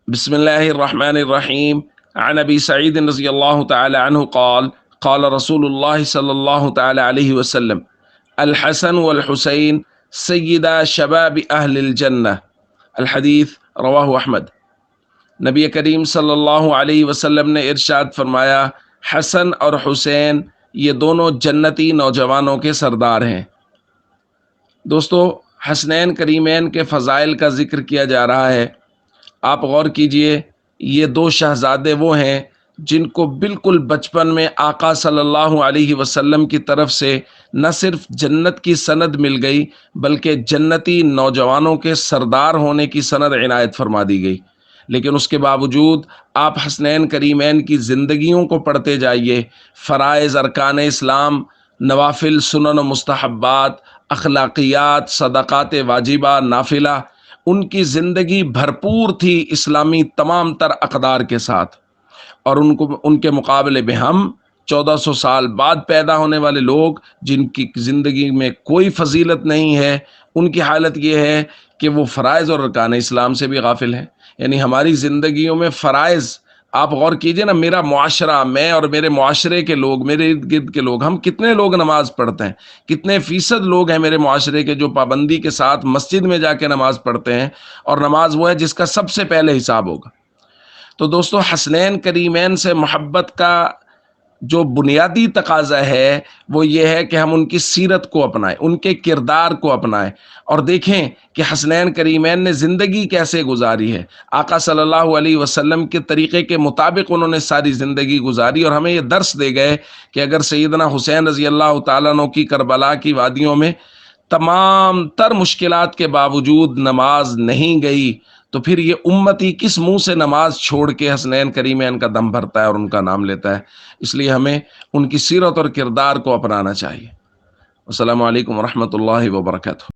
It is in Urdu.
بسم الله الرحمن الرحيم. عن أبي سعيد رضي الله تعالى عنه قال قال رسول الله صلى الله تعالى عليه وسلم: الحسن والحسين سيدا شباب أهل الجنة. الحدیث رواہ احمد۔ نبی کریم صلی اللہ علیہ وسلم نے ارشاد فرمایا، حسن اور حسین یہ دونوں جنتی نوجوانوں کے سردار ہیں۔ دوستو، حسنین کریمین کے فضائل کا ذکر کیا جا رہا ہے۔ آپ غور کیجئے، یہ دو شہزادے وہ ہیں جن کو بالکل بچپن میں آقا صلی اللہ علیہ وسلم کی طرف سے نہ صرف جنت کی سند مل گئی بلکہ جنتی نوجوانوں کے سردار ہونے کی سند عنایت فرما دی گئی۔ لیکن اس کے باوجود آپ حسنین کریمین کی زندگیوں کو پڑھتے جائیے، فرائض ارکان اسلام، نوافل سنن و مستحبات، اخلاقیات، صدقات واجبہ نافلہ، ان کی زندگی بھرپور تھی اسلامی تمام تر اقدار کے ساتھ، اور ان کے مقابلے میں ہم 1400 سال بعد پیدا ہونے والے لوگ جن کی زندگی میں کوئی فضیلت نہیں ہے، ان کی حالت یہ ہے کہ وہ فرائض اور ارکان اسلام سے بھی غافل ہیں۔ یعنی ہماری زندگیوں میں فرائض، آپ غور کیجئے نا، میرا معاشرہ، میں اور میرے معاشرے کے لوگ، میرے ارد گرد کے لوگ، ہم کتنے لوگ نماز پڑھتے ہیں، کتنے فیصد لوگ ہیں میرے معاشرے کے جو پابندی کے ساتھ مسجد میں جا کے نماز پڑھتے ہیں، اور نماز وہ ہے جس کا سب سے پہلے حساب ہوگا۔ تو دوستو، حسنین کریمین سے محبت کا جو بنیادی تقاضا ہے وہ یہ ہے کہ ہم ان کی سیرت کو اپنائیں، ان کے کردار کو اپنائیں، اور دیکھیں کہ حسنین کریمین نے زندگی کیسے گزاری ہے۔ آقا صلی اللہ علیہ وسلم کے طریقے کے مطابق انہوں نے ساری زندگی گزاری، اور ہمیں یہ درس دے گئے کہ اگر سیدنا حسین رضی اللہ تعالیٰ عنہ کی کربلا کی وادیوں میں تمام تر مشکلات کے باوجود نماز نہیں گئی تو پھر یہ امتی کس منہ سے نماز چھوڑ کے حسنین کریمین کا دم بھرتا ہے اور ان کا نام لیتا ہے؟ اس لیے ہمیں ان کی سیرت اور کردار کو اپنانا چاہیے۔ السلام علیکم ورحمۃ اللہ وبرکاتہ۔